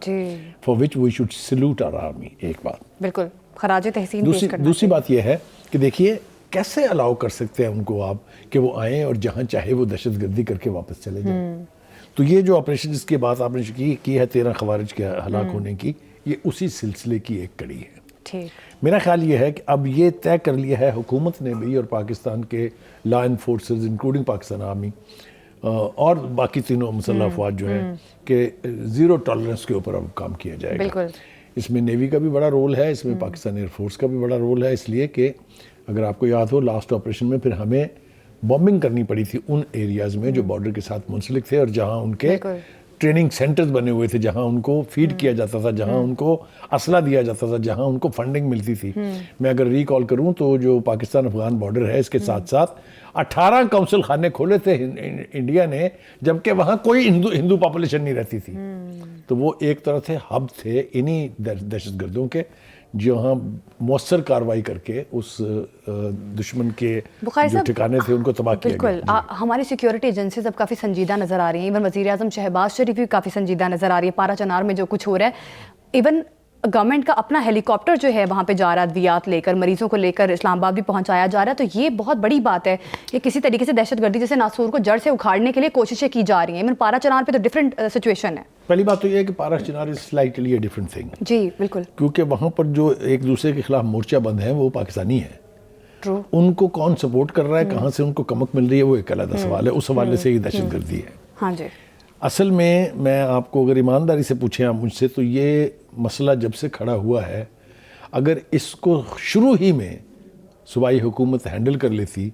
For which we should salute our army. ایک بات بالکل خراج تحسین پیش کرنا. دوسری بات یہ ہے کہ دیکھیے کیسے الاؤ کر سکتے ہیں ان کو آپ کہ وہ آئیں اور جہاں چاہے وہ دہشت گردی کر کے واپس چلے جائیں. تو یہ جو آپریشن جس کی بات آپ نے کی ہے 13 خوارج کے ہلاک ہونے کی، یہ اسی سلسلے کی ایک کڑی ہے. میرا خیال یہ ہے کہ اب یہ طے کر لیا ہے حکومت نے بھی اور پاکستان کے لا انفورسز انکلوڈنگ پاکستان آرمی اور باقی تینوں مسلح افواج جو ہے کہ زیرو ٹالرنس کے اوپر اب کام کیا جائے گا. اس میں نیوی کا بھی بڑا رول ہے، اس میں پاکستان ایئر فورس کا بھی بڑا رول ہے، اس لیے کہ اگر آپ کو یاد ہو لاسٹ آپریشن میں پھر ہمیں بامبنگ کرنی پڑی تھی ان ایریاز میں جو بارڈر کے ساتھ منسلک تھے اور جہاں ان کے ٹریننگ سینٹرز بنے ہوئے تھے، جہاں ان کو فیڈ کیا جاتا تھا، جہاں ان کو اسلحہ دیا جاتا تھا، جہاں ان کو فنڈنگ ملتی تھی. میں اگر ریکال کروں تو جو پاکستان افغان بارڈر ہے اس کے ساتھ ساتھ 18 کونسل خانے کھولے تھے انڈیا نے، جبکہ وہاں کوئی ہندو پاپولیشن نہیں رہتی تھی. تو وہ ایک طرح سے ہب تھے انہی دہشت گردوں کے، جہاں مؤثر کاروائی کر کے اس دشمن کے جو ٹھکانے تھے ان کو تباہ کیا گیا. بالکل. ہماری سیکیورٹی ایجنسیز اب کافی سنجیدہ نظر آ رہی ہیں. ایون وزیر اعظم شہباز شریف بھی کافی سنجیدہ نظر آ رہی ہے. پارا چنار میں جو کچھ ہو رہا ہے، ایون گورنمنٹ کا اپنا ہیلی کاپٹر جو ہے وہاں پہ جا رہا ہے، ادویات لے کر مریضوں کو لے کر اسلام آباد بھی پہنچایا جا رہا ہے. تو یہ بہت بڑی بات ہے. یہ کسی طریقے سے دہشت گردی جیسے ناسور کو جڑ سے اکھاڑنے کے لیے کوششیں کی جا رہی ہیں. ایون پارا چنار پہ تو ڈفرینٹ سچویشن ہے. پہلی بات تو یہ ہے کہ Parachinar is slightly a different thing. جی بالکل. کیونکہ وہاں پر جو ایک دوسرے کے خلاف مورچہ بند ہیں وہ پاکستانی ہیں. ان کو کون سپورٹ کر رہا ہے، کہاں سے ان کو کمک مل رہی ہے، وہ ایک علیحدہ سوال ہے. اس حوالے سے یہ دہشت گردی ہے. ہاں جی. اصل میں آپ کو اگر ایمانداری سے پوچھیں آپ مجھ سے، تو یہ مسئلہ جب سے کھڑا ہوا ہے، اگر اس کو شروع ہی میں صوبائی حکومت ہینڈل کر لیتی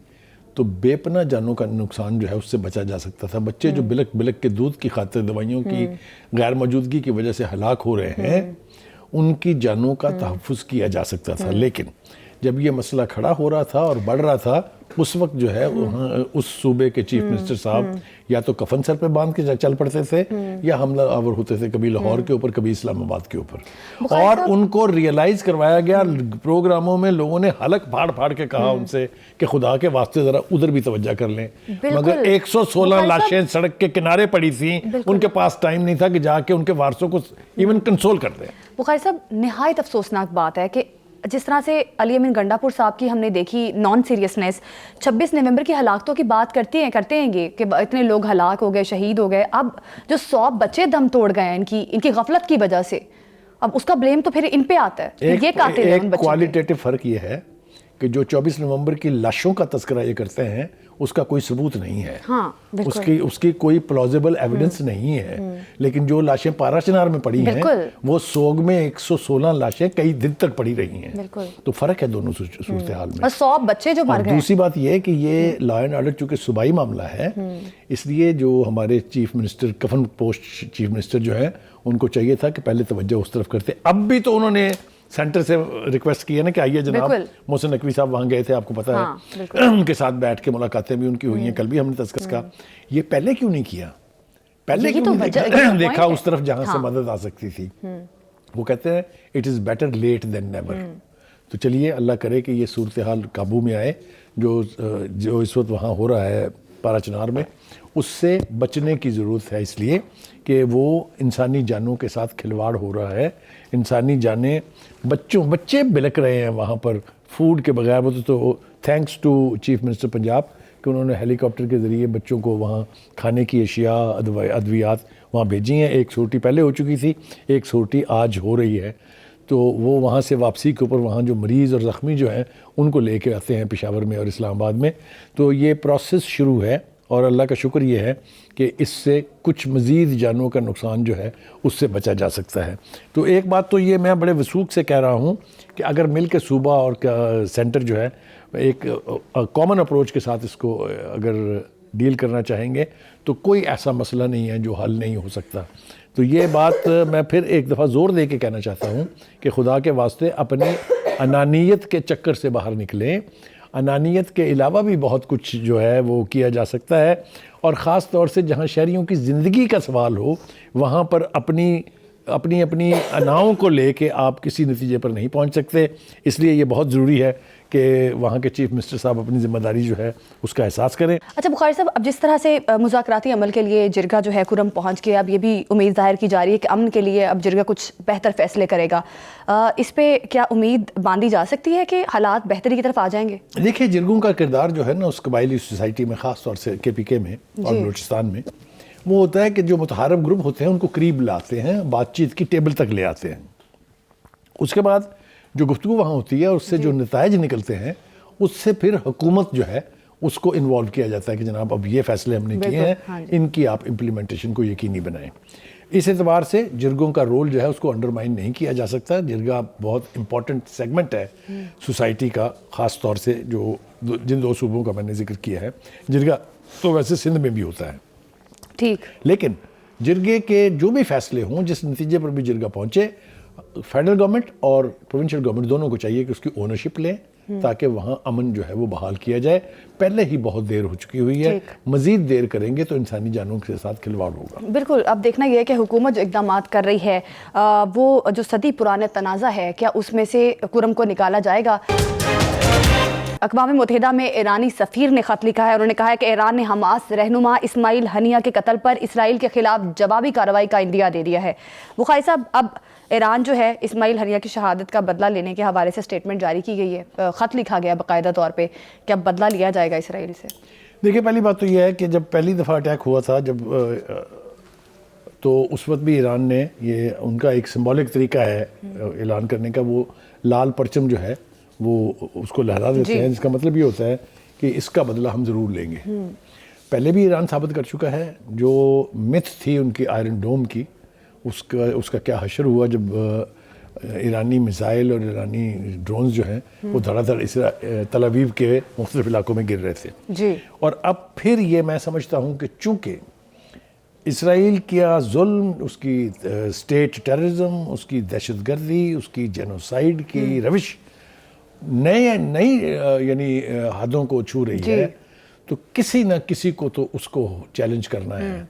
تو بے پناہ جانوں کا نقصان جو ہے اس سے بچا جا سکتا تھا. بچے جو بلک کے دودھ کی خاطر دوائیوں کی غیر موجودگی کی وجہ سے ہلاک ہو رہے ہیں، ان کی جانوں کا تحفظ کیا جا سکتا تھا. لیکن جب یہ مسئلہ کھڑا ہو رہا تھا اور بڑھ رہا تھا، اس وقت جو ہے وہاں اس صوبے کے چیف منسٹر صاحب یا تو کفن سر پہ باندھ کے چل پڑتے تھے یا حملہ آور ہوتے تھے، کبھی لاہور کے اوپر کبھی اسلام آباد کے اوپر، اور ان کو ریئلائز کروایا گیا پروگراموں میں، لوگوں نے حلق پھاڑ پھاڑ کے کہا ان سے کہ خدا کے واسطے ذرا ادھر بھی توجہ کر لیں، مگر 116 لاشیں سڑک کے کنارے پڑی تھیں، ان کے پاس ٹائم نہیں تھا کہ جا کے ان کے وارثوں کو ایون کنسول کر دیں۔ بخاری صاحب، نہایت افسوسناک بات ہے کہ جس طرح سے علی امین گنڈا پور صاحب کی ہم نے دیکھی نان سیریسنس، 26 نومبر کی ہلاکتوں کی بات کرتے ہیں گے کہ اتنے لوگ ہلاک ہو گئے، شہید ہو گئے، اب جو 100 بچے دم توڑ گئے ہیں ان کی غفلت کی وجہ سے، اب اس کا بلیم تو پھر ان پہ آتا ہے، یہ قاتل ہیں ان بچوں کے۔ کوالٹیٹیو فرق یہ ہے کہ جو 24 نومبر کی لاشوں کا تذکرہ یہ کرتے ہیں اس کا کوئی ثبوت نہیں ہے، اس کی کوئی پلازیبل ایویڈنس نہیں ہے، لیکن جو لاشیں پارا چنار میں پڑی ہیں وہ سوگ میں 116 لاشیں کئی دن تک پڑی رہی ہیں، تو فرق ہے دونوں صورتحال میں، اور 100 بچے جو مر گئے۔ دوسری بات یہ ہے کہ یہ لا اینڈ آرڈر چونکہ صوبائی معاملہ ہے، اس لیے جو ہمارے چیف منسٹر کفن پوسٹ چیف منسٹر جو ہیں ان کو چاہیے تھا کہ پہلے توجہ اس طرف کرتے، اب بھی تو انہوں نے سینٹر سے ریکویسٹ کی ہے نا کہ آئیے جناب، محسن نقوی صاحب وہاں گئے تھے، آپ کو پتہ ہے، ان کے ساتھ بیٹھ کے ملاقاتیں بھی ان کی ہوئی ہیں، کل بھی ہم نے تذکرہ کا، یہ پہلے کیوں نہیں کیا، پہلے کیوں نہیں دیکھا اس طرف جہاں سے مدد آ سکتی تھی۔ وہ کہتے ہیں it is better late than never. تو چلیے اللہ کرے کہ یہ صورتحال قابو میں آئے، جو اس وقت وہاں ہو رہا ہے پارا چنار میں، اس سے بچنے کی ضرورت ہے، اس لیے کہ وہ انسانی جانوں کے ساتھ کھلواڑ ہو رہا ہے، انسانی جانیں، بچے بلک رہے ہیں وہاں پر فوڈ کے بغیر۔ وہ تو thanks to chief minister Punjab کہ انہوں نے ہیلی کاپٹر کے ذریعے بچوں کو وہاں کھانے کی اشیاء، ادویات وہاں بھیجی ہیں، ایک سورٹی پہلے ہو چکی تھی، ایک سورٹی آج ہو رہی ہے، تو وہ وہاں سے واپسی کے اوپر وہاں جو مریض اور زخمی جو ہیں ان کو لے کے آتے ہیں پشاور میں اور اسلام آباد میں، تو یہ پروسیس شروع ہے، اور اللہ کا شکر یہ ہے کہ اس سے کچھ مزید جانوں کا نقصان جو ہے اس سے بچا جا سکتا ہے۔ تو ایک بات تو یہ میں بڑے وثوق سے کہہ رہا ہوں کہ اگر مل کے صوبہ اور سینٹر جو ہے ایک کامن اپروچ کے ساتھ اس کو اگر ڈیل کرنا چاہیں گے تو کوئی ایسا مسئلہ نہیں ہے جو حل نہیں ہو سکتا۔ تو یہ بات میں پھر ایک دفعہ زور دے کے کہنا چاہتا ہوں کہ خدا کے واسطے اپنے انانیت کے چکر سے باہر نکلیں، انانیت کے علاوہ بھی بہت کچھ جو ہے وہ کیا جا سکتا ہے، اور خاص طور سے جہاں شہریوں کی زندگی کا سوال ہو وہاں پر اپنی اناؤں کو لے کے آپ کسی نتیجے پر نہیں پہنچ سکتے، اس لیے یہ بہت ضروری ہے کہ وہاں کے چیف منسٹر صاحب اپنی ذمہ داری جو ہے اس کا احساس کریں۔ اچھا بخاری صاحب، اب جس طرح سے مذاکراتی عمل کے لیے جرگہ جو ہے کرم پہنچ کے، اب یہ بھی امید ظاہر کی جا رہی ہے کہ امن کے لیے اب جرگہ کچھ بہتر فیصلے کرے گا، اس پہ کیا امید باندھی جا سکتی ہے کہ حالات بہتری کی طرف آ جائیں گے؟ دیکھیں، جرگوں کا کردار جو ہے نا اس قبائلی سوسائٹی میں، خاص طور سے KPK میں اور بلوچستان میں، وہ ہوتا ہے کہ جو متحارب گروپ ہوتے ہیں ان کو قریب لاتے ہیں، بات چیت کی ٹیبل تک لے آتے ہیں، اس کے بعد جو گفتگو وہاں ہوتی ہے اس سے جو نتائج نکلتے ہیں اس سے پھر حکومت جو ہے اس کو انوالو کیا جاتا ہے کہ جناب اب یہ فیصلے ہم نے کیے ہیں، ان کی آپ امپلیمنٹیشن کو یقینی بنائیں۔ اس اعتبار سے جرگوں کا رول جو ہے اس کو انڈرمائن نہیں کیا جا سکتا، جرگہ بہت امپورٹنٹ سیگمنٹ ہے سوسائٹی کا، خاص طور سے جن دو صوبوں کا میں نے ذکر کیا ہے۔ جرگہ تو ویسے سندھ میں بھی ہوتا ہے، ٹھیک، لیکن جرگے کے جو بھی فیصلے ہوں، جس نتیجے پر بھی جرگہ پہنچے، فیڈرل گورنمنٹ اور پروونشل گورنمنٹ دونوں کو چاہیے کہ اس کی اونرشپ لیں تاکہ وہاں امن جو ہے وہ بحال کیا جائے۔ پہلے ہی بہت دیر ہو چکی ہوئی ہے، مزید دیر کریں گے تو انسانی جانوں کے ساتھ کھلواڑ ہوگا۔ بالکل، اب دیکھنا یہ ہے کہ حکومت جو اقدامات کر رہی ہے وہ جو صدی پرانے تنازع ہے، کیا اس میں سے کرم کو نکالا جائے گا؟ اقوام متحدہ میں ایرانی سفیر نے خط لکھا ہے، انہوں نے کہا ہے کہ ایران نے حماس رہنما اسماعیل ہنیہ کے قتل پر اسرائیل کے خلاف جوابی کارروائی کا عندیہ دے دیا ہے۔ بخاری صاحب، اب ایران جو ہے اسماعیل ہنیہ کی شہادت کا بدلہ لینے کے حوالے سے اسٹیٹمنٹ جاری کی گئی ہے، خط لکھا گیا باقاعدہ طور پہ کہ اب بدلہ لیا جائے گا اسرائیل سے۔ دیکھیں، پہلی بات تو یہ ہے کہ جب پہلی دفعہ اٹیک ہوا تھا تو اس وقت بھی ایران نے، یہ ان کا ایک سمبولک طریقہ ہے اعلان کرنے کا، وہ لال پرچم جو ہے وہ اس کو لہرا دیتے ہیں، جس کا مطلب یہ ہوتا ہے کہ اس کا بدلہ ہم ضرور لیں گے۔ پہلے بھی ایران ثابت کر چکا ہے، جو متھ تھی ان کی آئرن ڈوم کی، اس کا کیا حشر ہوا جب ایرانی میزائل اور ایرانی ڈرونز جو ہیں وہ دھڑا دھڑ تل ابیب کے مختلف علاقوں میں گر رہے تھے۔ اور اب پھر یہ میں سمجھتا ہوں کہ چونکہ اسرائیل کیا ظلم، اس کی اسٹیٹ ٹیررزم، اس کی دہشت گردی، اس کی جینوسائیڈ کی روش نئی یعنی حدوں کو چھو رہی ہے تو کسی نہ کسی کو تو اس کو چیلنج کرنا ہے.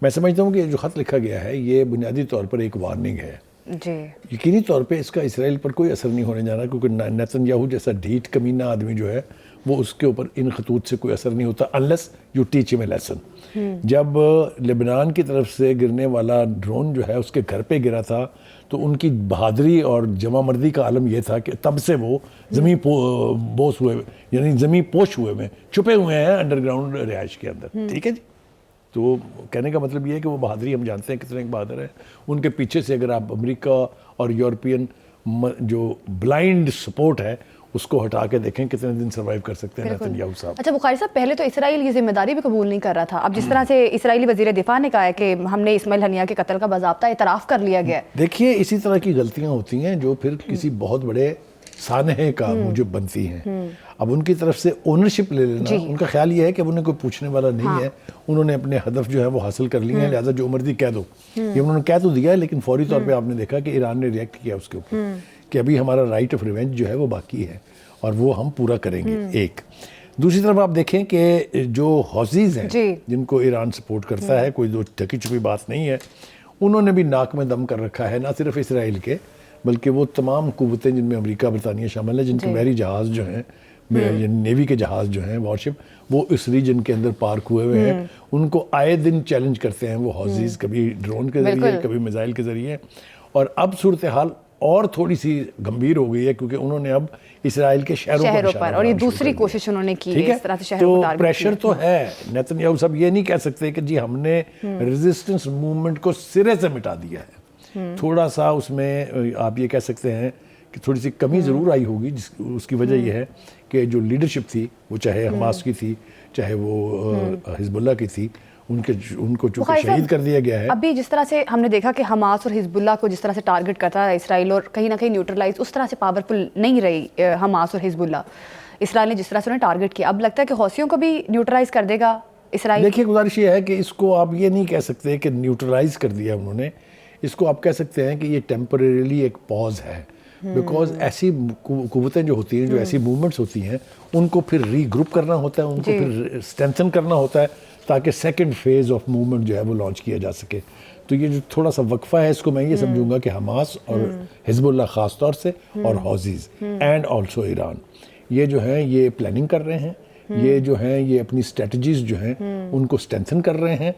میں سمجھتا ہوں کہ جو خط لکھا گیا ہے یہ بنیادی طور پر ایک وارننگ ہے. یقینی طور پہ اس کا اسرائیل پر کوئی اثر نہیں ہونے جانا, کیونکہ نیتن یاہو جیسا ڈھیٹ کمینہ آدمی جو ہے وہ اس کے اوپر ان خطوط سے کوئی اثر نہیں ہوتا unless you teach him a lesson. جب لبنان کی طرف سے گرنے والا ڈرون جو ہے اس کے گھر پہ گرا تھا تو ان کی بہادری اور جمع مردی کا عالم یہ تھا کہ تب سے وہ زمین بوس ہوئے, یعنی زمین پوش ہوئے میں چھپے ہوئے ہیں انڈر گراؤنڈ رہائش کے اندر. ٹھیک ہے جی. تو کہنے کا مطلب یہ ہے کہ وہ بہادری ہم جانتے ہیں کتنے بہادر ہیں. ان کے پیچھے سے اگر آپ امریکہ اور یورپین جو بلائنڈ سپورٹ ہے اس کو ہٹا کے دیکھیں کتنے دن سروائیو کر سکتے ہیں نیتن یاہو صاحب. اچھا بخاری صاحب, پہلے تو اسرائیل یہ ذمہ داری بھی قبول نہیں کر رہا تھا. اب جس طرح سے اسرائیلی وزیر دفاع نے کہا ہے کہ ہم نے اسماعیل ہنیہ کے قتل کا باضابطہ اعتراف کر لیا گیا ہے. دیکھیے اسی طرح کی غلطیاں ہوتی ہیں جو پھر کسی بہت بڑے سانحے کا موجب بنتی ہیں. اب ان کی طرف سے اونرشپ لے لینا, ان کا خیال یہ ہے کہ انہیں کوئی پوچھنے والا نہیں ہے, انہوں نے اپنے ہدف جو ہے وہ حاصل کر لیے ہیں, لہٰذا جو مرضی کہہ دو. یہ انہوں نے کہہ تو دیا ہے, لیکن فوری طور پہ آپ نے دیکھا کہ ایران نے ریئیکٹ کیا اس کے اوپر کہ ابھی ہمارا رائٹ آف ریونج جو ہے وہ باقی ہے اور وہ ہم پورا کریں گے. ایک دوسری طرف آپ دیکھیں کہ جو حوثیز ہیں جن کو ایران سپورٹ کرتا ہے, کوئی جو ڈھکی چھپی بات نہیں ہے, انہوں نے بھی ناک میں دم کر رکھا ہے, نہ صرف اسرائیل کے بلکہ وہ تمام قوتیں جن میں امریکہ برطانیہ شامل ہے, جن کے بحری جہاز جو ہیں, نیوی کے جہاز جو ہیں, وارشپ, وہ اس ریجن کے اندر پارک ہوئے ہیں. ان کو آئے دن چیلنج کرتے ہیں وہ حوثیز, کبھی ڈرون کے ذریعے, کبھی میزائل کے ذریعے. اور اب صورتحال اور تھوڑی سی گمبھیر ہو گئی ہے کیونکہ انہوں نے اب اسرائیل کے شہروں پر, اور یہ دوسری کوشش انہوں نے کی ہے اس طرح سے شہر کو ٹارگٹ. تو پریشر تو ہے. نیتن یاہو صاحب یہ نہیں کہہ سکتے کہ جی ہم نے ریزسٹنس موومنٹ کو سرے سے مٹا دیا ہے. تھوڑا سا اس میں آپ یہ کہہ سکتے ہیں کہ تھوڑی سی کمی ضرور آئی ہوگی, اس کی وجہ یہ ہے کہ جو لیڈرشپ تھی وہ چاہے حماس کی تھی چاہے وہ حزب اللہ کی تھی, ان کو چونکہ شہید کر دیا گیا ہے. ابھی جس طرح سے ہم نے دیکھا کہ حماس اور حزب اللہ کو جس طرح سے ٹارگٹ کرتا ہے اسرائیل, اور کہیں نہ کہیں نیوٹرلائز, اس طرح سے پاورفل نہیں رہی حماس اور حزب اللہ. اسرائیل نے جس طرح سے انہیں ٹارگٹ کیا, اب لگتا ہے کہ حوثیوں کو بھی نیوٹرلائز کر دے گا اسرائیل. دیکھیے گزارش یہ ہے کہ اس کو آپ یہ نہیں کہہ سکتے کہ نیوٹرلائز کر دیا انہوں نے, اس کو آپ کہہ سکتے ہیں کہ یہ ٹیمپریریلی ایک پاز ہے. بیکاز ایسی قوتیں جو ہوتی ہیں, جو ایسی موومنٹس ہوتی ہیں, ان کو پھر ری گروپ کرنا ہوتا ہے, ان کو پھر اسٹرینتھن کرنا ہوتا ہے تاکہ سیکنڈ فیز آف موومنٹ جو ہے وہ لانچ کیا جا سکے. تو یہ جو تھوڑا سا وقفہ ہے اس کو میں یہ سمجھوں گا کہ حماس اور حزب اللہ خاص طور سے, اور حوثیز اینڈ آلسو ایران, یہ جو ہیں یہ پلاننگ کر رہے ہیں, یہ جو ہیں یہ اپنی اسٹریٹجیز جو ہیں ان کو اسٹرینتھن کر رہے ہیں.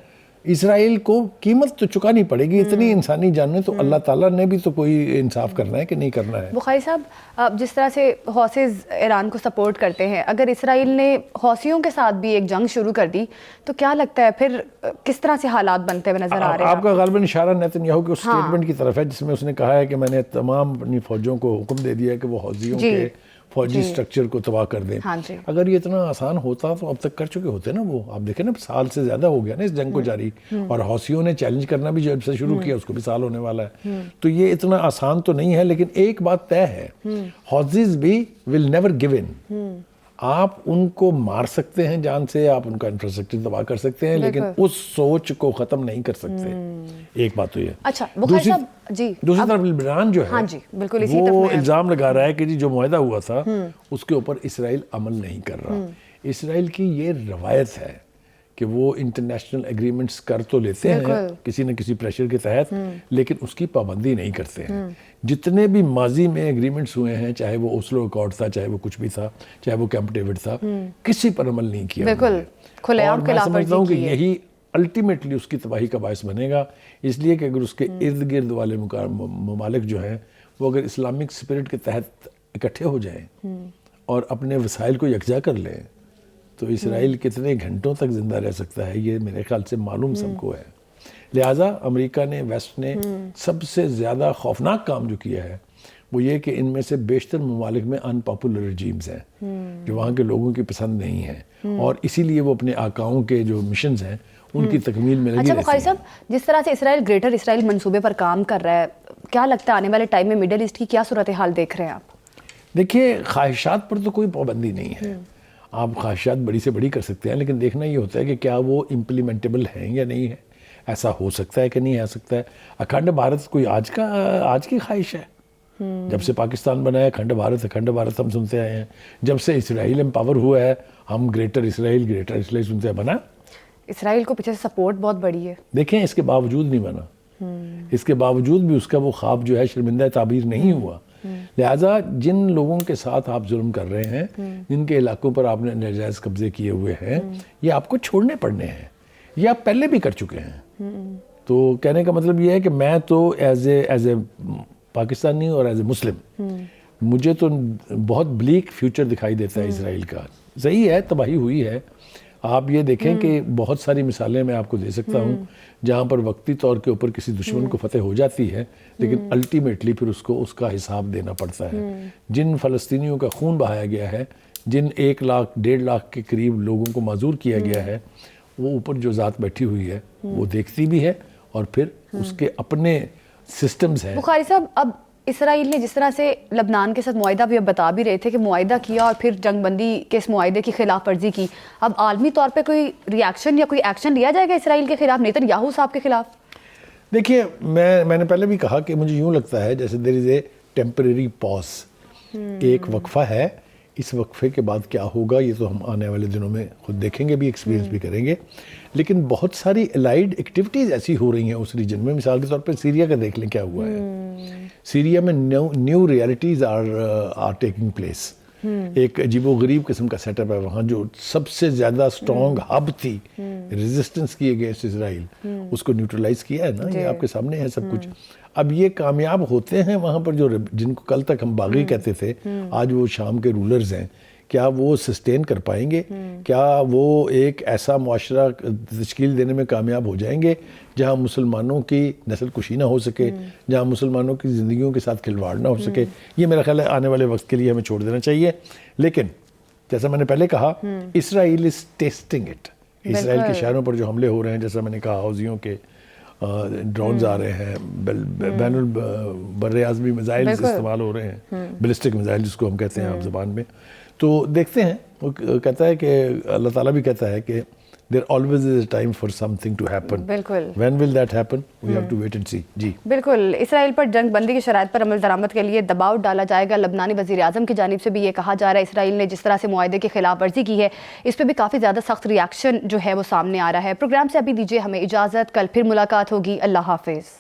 اسرائیل کو قیمت تو چکانی پڑے گی, اتنی انسانی جانیں تو اللہ تعالیٰ نے بھی تو کوئی انصاف کرنا ہے کہ نہیں کرنا ہے. بخاری صاحب, جس طرح سے حوثیز ایران کو سپورٹ کرتے ہیں, اگر اسرائیل نے حوثیوں کے ساتھ بھی ایک جنگ شروع کر دی تو کیا لگتا ہے پھر کس طرح سے حالات بنتے ہوئے نظر آ رہے ہیں؟ آپ کا غالباً اشارہ نیتن یاہو کے اس سٹیٹمنٹ کی طرف ہے جس میں اس نے کہا ہے کہ میں نے تمام اپنی فوجوں کو حکم دے دیا ہے کہ وہ حوثیوں کے فوجی سٹرکچر کو تباہ کر دیں. اگر یہ اتنا آسان ہوتا تو اب تک کر چکے ہوتے نا. وہ آپ دیکھیں نا, سال سے زیادہ ہو گیا نا اس جنگ کو جاری, اور حوثیوں نے چیلنج کرنا بھی جب سے شروع کیا اس کو بھی سال ہونے والا ہے. تو یہ اتنا آسان تو نہیں ہے, لیکن ایک بات طے ہے, حوثیز بھی ول نیور گیو ان. آپ ان کو مار سکتے ہیں جان سے, آپ ان کا انفراسٹرکچر تباہ کر سکتے ہیں, لیکن اس سوچ کو ختم نہیں کر سکتے. ایک بات تو یہ. اچھا بخاری صاحب, دوسری طرف لبنان جو ہے وہ الزام لگا رہا ہے کہ جو معاہدہ ہوا تھا اس کے اوپر اسرائیل عمل نہیں کر رہا. اسرائیل کی یہ روایت ہے کہ وہ انٹرنیشنل ایگریمنٹس کر تو لیتے ہیں کسی نہ کسی پریشر کے تحت, لیکن اس کی پابندی نہیں کرتے ہیں. جتنے بھی ماضی میں ایگریمنٹس ہوئے ہیں, چاہے وہ اوسلو اکارڈ تھا, چاہے وہ کچھ بھی تھا, چاہے وہ کیمپ ڈیوڈ تھا, کسی پر عمل نہیں کیا. اور میں سمجھتا ہوں کہ یہی الٹیمیٹلی اس کی تباہی کا باعث بنے گا, اس لیے کہ اگر اس کے ارد گرد والے ممالک جو ہیں وہ اگر اسلامک اسپرٹ کے تحت اکٹھے ہو جائیں اور اپنے وسائل کو یکجا کر لیں تو اسرائیل کتنے گھنٹوں تک زندہ رہ سکتا ہے یہ میرے خیال سے معلوم سب کو ہے. لہٰذا امریکہ نے, ویسٹ نے سب سے زیادہ خوفناک کام جو کیا ہے وہ یہ کہ ان میں سے بیشتر ممالک میں ان پاپولر رجیمز ہیں جو وہاں کے لوگوں کی پسند نہیں ہیں, اور اسی لیے وہ اپنے آقاؤں کے جو مشنز ہیں ان کی تکمیل میں لگی رہتی ہیں. اچھا بخاری صاحب, جس طرح سے اسرائیل گریٹر اسرائیل منصوبے پر کام کر رہا ہے, کیا لگتا ہے آنے والے ٹائم میں مڈل ایسٹ کی کیا صورتحال دیکھ رہے ہیں آپ؟ دیکھیے خواہشات پر تو کوئی پابندی نہیں ہے, آپ خواہشات بڑی سے بڑی کر سکتے ہیں, لیکن دیکھنا یہ ہوتا ہے کہ کیا وہ امپلیمنٹیبل ہیں یا نہیں ہے. ایسا ہو سکتا ہے کہ نہیں ہو سکتا ہے. اکھنڈ بھارت کوئی آج کی خواہش ہے؟ جب سے پاکستان بنا ہے کھنڈ بھارت ہے، کھنڈ بھارت ہم سنتے آئے ہیں. جب سے اسرائیل امپاور ہوا ہے ہم گریٹر اسرائیل سنتے ہیں. بنا اسرائیل کو پیچھے سے سپورٹ بہت بڑی ہے. دیکھیں اس کے باوجود نہیں بنا. اس کے باوجود بھی اس کا وہ خواب جو ہے شرمندہ تعبیر نہیں ہوا. لہٰذا جن لوگوں کے ساتھ آپ ظلم کر رہے ہیں، جن کے علاقوں پر آپ نے ناجائز قبضے کیے ہوئے ہیں، یہ آپ کو چھوڑنے پڑنے ہیں. یہ آپ پہلے بھی کر چکے ہیں. تو کہنے کا مطلب یہ ہے کہ میں تو ایز اے پاکستانی اور ایز اے مسلم مجھے تو بہت بلیک فیوچر دکھائی دیتا ہے اسرائیل کا. صحیح ہے تباہی ہوئی ہے. آپ یہ دیکھیں کہ بہت ساری مثالیں میں آپ کو دے سکتا ہوں جہاں پر وقتی طور کے اوپر کسی دشمن کو فتح ہو جاتی ہے، لیکن الٹیمیٹلی پھر اس کا حساب دینا پڑتا ہے. جن فلسطینیوں کا خون بہایا گیا ہے، جن 1 لاکھ 1.5 لاکھ کے قریب لوگوں کو معذور کیا گیا ہے، وہ اوپر جو ذات بیٹھی ہوئی ہے وہ دیکھتی بھی ہے اور پھر اس کے اپنے سسٹمز ہیں. بخاری صاحب، اب اسرائیل نے جس طرح سے لبنان کے ساتھ معاہدہ بھی اب بتا بھی رہے تھے کہ معاہدہ کیا اور پھر جنگ بندی کے اس معاہدے کی خلاف ورزی کی، اب عالمی طور پہ کوئی ری ایکشن یا کوئی ایکشن لیا جائے گا اسرائیل کے خلاف، نیتن یاہو صاحب کے خلاف؟ دیکھیے میں نے پہلے بھی کہا کہ مجھے یوں لگتا ہے جیسے دیر از اے ٹیمپریری پاز، ایک وقفہ ہے. اس وقفے کے بعد کیا ہوگا یہ تو ہم آنے والے دنوں میں خود دیکھیں گے بھی، ایکسپیرینس بھی کریں گے. لیکن بہت ساری الائیڈ ایکٹیویٹیز ایسی ہو رہی ہیں اس ریجن میں. مثال کے طور پہ سیریا کا دیکھ لیں کیا ہوا ہے. سیریا میں new realities are taking place. ایک عجیب و غریب قسم کا سیٹ اپ ہے وہاں. جو سب سے زیادہ سٹرونگ ہب تھی ریزسٹنس کی اگینسٹ اسرائیل، اس کو نیوٹرلائز کیا ہے نا. یہ آپ کے سامنے ہے سب کچھ. اب یہ کامیاب ہوتے ہیں وہاں پر جن کو کل تک ہم باغی کہتے تھے، آج وہ شام کے رولرز ہیں. کیا وہ سسٹین کر پائیں گے؟ کیا وہ ایک ایسا معاشرہ تشکیل دینے میں کامیاب ہو جائیں گے جہاں مسلمانوں کی نسل کشی نہ ہو سکے، جہاں مسلمانوں کی زندگیوں کے ساتھ کھلواڑ نہ ہو سکے؟ یہ میرا خیال ہے آنے والے وقت کے لیے ہمیں چھوڑ دینا چاہیے. لیکن جیسا میں نے پہلے کہا، اسرائیل از ٹیسٹنگ اٹ. اسرائیل کے شہروں پر جو حملے ہو رہے ہیں، جیسا میں نے کہا حوثیوں کے ڈرونز آ رہے ہیں، بین البر اعظمی میزائل استعمال ہو رہے ہیں، بیلسٹک میزائل جس کو ہم کہتے ہیں عام زبان میں. تو دیکھتے ہیں. وہ کہتا ہے کہ اللہ تعالیٰ بھی کہتا ہے کہ there always is a time for something to happen. بالکل. When will that happen? We have to wait and see. جی بالکل. اسرائیل پر جنگ بندی کی شرائط پر عمل درآمد کے لیے دباؤ ڈالا جائے گا. لبنانی وزیر اعظم کی جانب سے بھی یہ کہا جا رہا ہے اسرائیل نے جس طرح سے معاہدے کی خلاف ورزی کی ہے اس پہ بھی کافی زیادہ سخت ری ایکشن جو ہے وہ سامنے آ رہا ہے. پروگرام سے ابھی دیجیے ہمیں اجازت. کل پھر ملاقات ہوگی. اللہ حافظ.